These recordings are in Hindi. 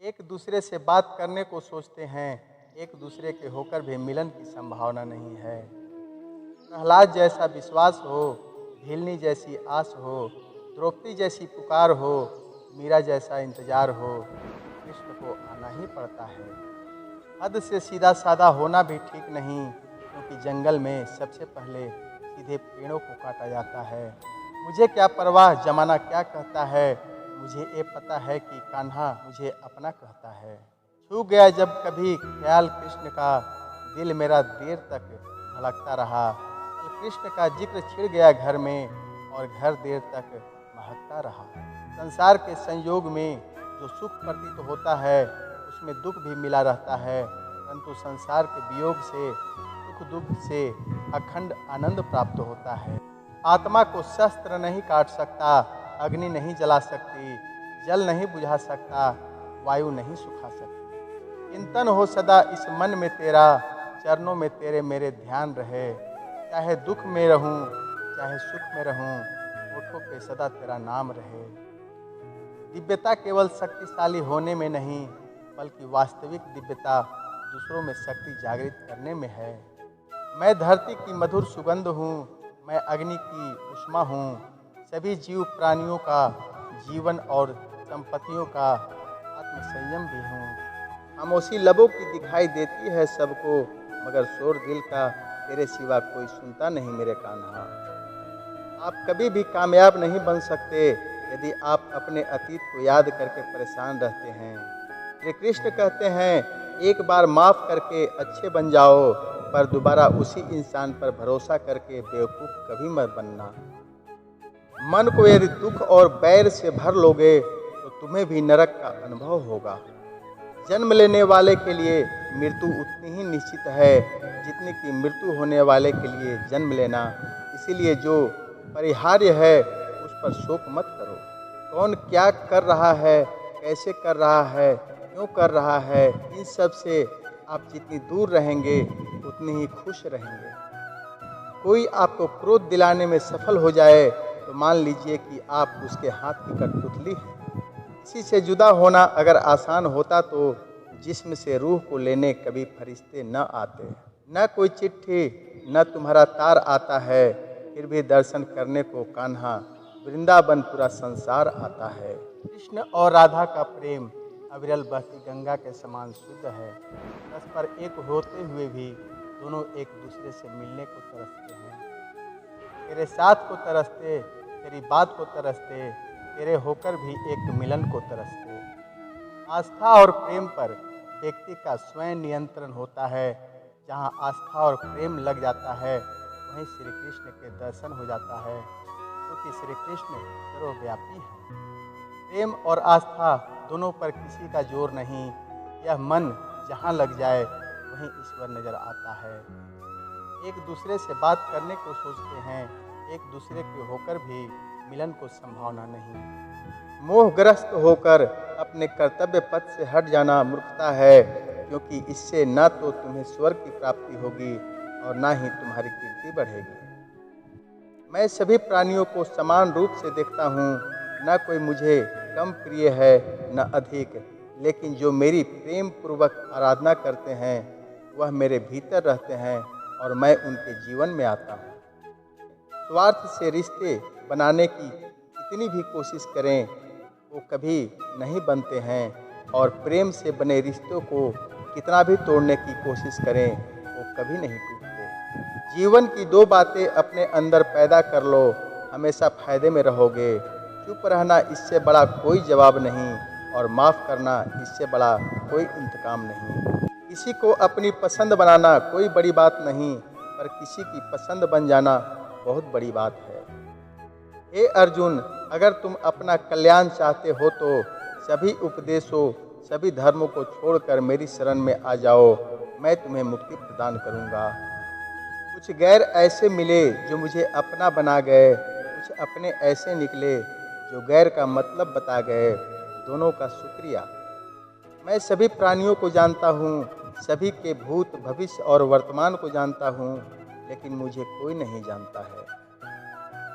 एक दूसरे से बात करने को सोचते हैं, एक दूसरे के होकर भी मिलन की संभावना नहीं है। प्रहलाद जैसा विश्वास हो, भीलनी जैसी आस हो, द्रौपदी जैसी पुकार हो, मीरा जैसा इंतजार हो, कृष्ण को आना ही पड़ता है। हद से सीधा साधा होना भी ठीक नहीं, क्योंकि जंगल में सबसे पहले सीधे पेड़ों को काटा जाता है। मुझे क्या परवाह जमाना क्या कहता है, मुझे ये पता है कि कान्हा मुझे अपना कहता है। छू गया जब कभी ख्याल कृष्ण का, दिल मेरा देर तक धड़कता रहा। कल कृष्ण का जिक्र छिड़ गया घर में, और घर देर तक महकता रहा। संसार के संयोग में जो सुख प्रतीत होता है, उसमें दुख भी मिला रहता है, परंतु संसार के वियोग से, सुख दुख से अखंड आनंद प्राप्त होता है। आत्मा को शस्त्र नहीं काट सकता, अग्नि नहीं जला सकती, जल नहीं बुझा सकता, वायु नहीं सुखा सकती। चिंतन हो सदा इस मन में तेरा, चरणों में तेरे मेरे ध्यान रहे। चाहे दुख में रहूं, चाहे सुख में रहूं, होठों पे सदा तेरा नाम रहे। दिव्यता केवल शक्तिशाली होने में नहीं, बल्कि वास्तविक दिव्यता दूसरों में शक्ति जागृत करने में है। मैं धरती की मधुर सुगंध हूँ, मैं अग्नि की उष्मा हूँ, सभी जीव प्राणियों का जीवन और संपत्तियों का आत्मसंयम भी हूँ। खामोशी लबों की दिखाई देती है सबको, मगर शोर दिल का तेरे सिवा कोई सुनता नहीं मेरे कान्हा। आप कभी भी कामयाब नहीं बन सकते यदि आप अपने अतीत को याद करके परेशान रहते हैं। श्री कृष्ण कहते हैं, एक बार माफ़ करके अच्छे बन जाओ, पर दोबारा उसी इंसान पर भरोसा करके बेवकूफ़ कभी मत बनना। मन को यदि दुख और बैर से भर लोगे तो तुम्हें भी नरक का अनुभव होगा। जन्म लेने वाले के लिए मृत्यु उतनी ही निश्चित है जितनी कि मृत्यु होने वाले के लिए जन्म लेना। इसीलिए जो परिहार्य है उस पर शोक मत करो। कौन क्या कर रहा है, कैसे कर रहा है, क्यों कर रहा है, इन सब से आप जितनी दूर रहेंगे उतनी ही खुश रहेंगे। कोई आपको क्रोध दिलाने में सफल हो जाए तो मान लीजिए कि आप उसके हाथ की कठपुतली हैं। किसी से जुदा होना अगर आसान होता तो जिस्म से रूह को लेने कभी फरिश्ते न आते। न कोई चिट्ठी, न तुम्हारा तार आता है, फिर भी दर्शन करने को कान्हा वृंदावन पूरा संसार आता है। कृष्ण और राधा का प्रेम अविरल बहती गंगा के समान शुद्ध है। परस्पर एक होते हुए भी दोनों एक दूसरे से मिलने को तरसते हैं। तेरे साथ को तरसते, तेरी बात को तरसते, तेरे होकर भी एक मिलन को तरसते। आस्था और प्रेम पर व्यक्ति का स्वयं नियंत्रण होता है। जहाँ आस्था और प्रेम लग जाता है, वहीं श्री कृष्ण के दर्शन हो जाता है, क्योंकि श्री कृष्ण सर्वव्यापी है। प्रेम और आस्था दोनों पर किसी का जोर नहीं। यह मन जहाँ लग जाए वहीं ईश्वर नजर आता है। एक दूसरे से बात करने को सोचते हैं, एक दूसरे के होकर भी मिलन को संभावना नहीं। मोहग्रस्त होकर अपने कर्तव्य पथ से हट जाना मूर्खता है, क्योंकि इससे न तो तुम्हें स्वर्ग की प्राप्ति होगी और न ही तुम्हारी कीर्ति बढ़ेगी। मैं सभी प्राणियों को समान रूप से देखता हूँ, न कोई मुझे कम प्रिय है न अधिक, लेकिन जो मेरी प्रेम पूर्वक आराधना करते हैं वह मेरे भीतर रहते हैं और मैं उनके जीवन में आता हूँ। स्वार्थ से रिश्ते बनाने की कितनी भी कोशिश करें वो कभी नहीं बनते हैं, और प्रेम से बने रिश्तों को कितना भी तोड़ने की कोशिश करें वो कभी नहीं टूटते। जीवन की दो बातें अपने अंदर पैदा कर लो, हमेशा फायदे में रहोगे। चुप रहना इससे बड़ा कोई जवाब नहीं, और माफ़ करना इससे बड़ा कोई इंतकाम नहीं। किसी को अपनी पसंद बनाना कोई बड़ी बात नहीं, पर किसी की पसंद बन जाना बहुत बड़ी बात है। हे अर्जुन, अगर तुम अपना कल्याण चाहते हो तो सभी उपदेशों, सभी धर्मों को छोड़कर मेरी शरण में आ जाओ, मैं तुम्हें मुक्ति प्रदान करूंगा। कुछ गैर ऐसे मिले जो मुझे अपना बना गए, कुछ अपने ऐसे निकले जो गैर का मतलब बता गए। दोनों का शुक्रिया। मैं सभी प्राणियों को जानता हूँ, सभी के भूत भविष्य और वर्तमान को जानता हूँ, लेकिन मुझे कोई नहीं जानता है।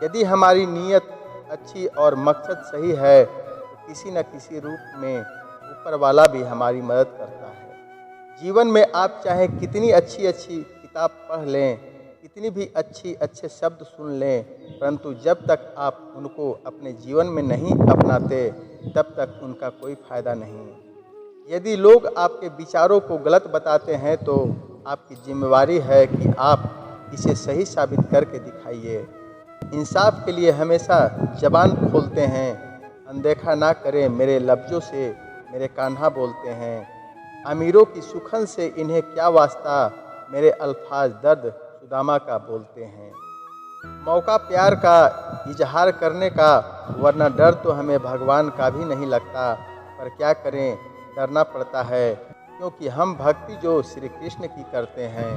यदि हमारी नीयत अच्छी और मकसद सही है तो किसी न किसी रूप में ऊपर वाला भी हमारी मदद करता है। जीवन में आप चाहे कितनी अच्छी अच्छी किताब पढ़ लें, कितनी भी अच्छे शब्द सुन लें, परंतु जब तक आप उनको अपने जीवन में नहीं अपनाते तब तक उनका कोई फ़ायदा नहीं। यदि लोग आपके विचारों को गलत बताते हैं तो आपकी जिम्मेवारी है कि आप इसे सही साबित करके दिखाइए। इंसाफ के लिए हमेशा ज़बान खोलते हैं, अनदेखा ना करें मेरे लफ्ज़ों से मेरे कान्हा बोलते हैं। अमीरों की सुखन से इन्हें क्या वास्ता, मेरे अल्फाज दर्द सुदामा का बोलते हैं। मौका प्यार का इजहार करने का, वरना डर तो हमें भगवान का भी नहीं लगता, पर क्या करें डरना पड़ता है, क्योंकि हम भक्ति जो श्री कृष्ण की करते हैं।